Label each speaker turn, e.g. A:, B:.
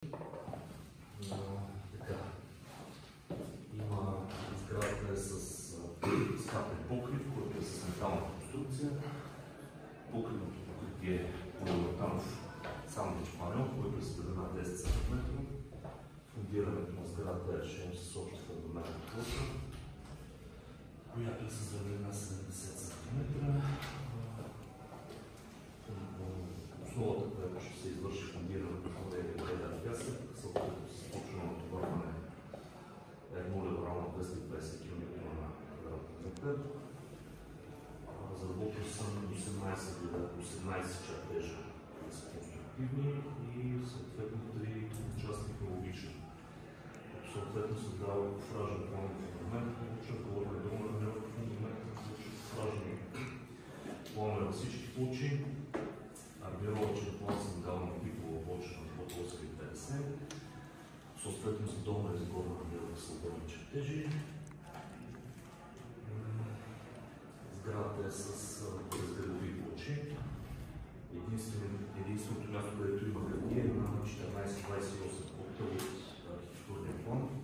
A: Така. Има сградата с скатен покрив, който е с метална конструкция. Покривното покритие е полиуретанов сандвич панел, който е с дължина 10 см. Фундирането на сградата е решено с обща фундаментна площа, която е с дължина 70 см. Основата, която ще се извърши фундирането на гледа пясък, съответно с почвено натоварване е молеворално 220 км на квадратен метър. Разработил съм 18 чертежа, които са конструктивни и съответно 3 част технологични. Съответно се дава фуражен планов фундамент, получен колорно на мелък фундамент, фуражни планове във всички случаи. Армировъчен план съм дал на типово почвена под 8,50. Съответно с долна и сгорна армировка свободни чертежи. Сградата е с разградови плочи. Единственото място, където има гради е на 1428 от архитектурния план.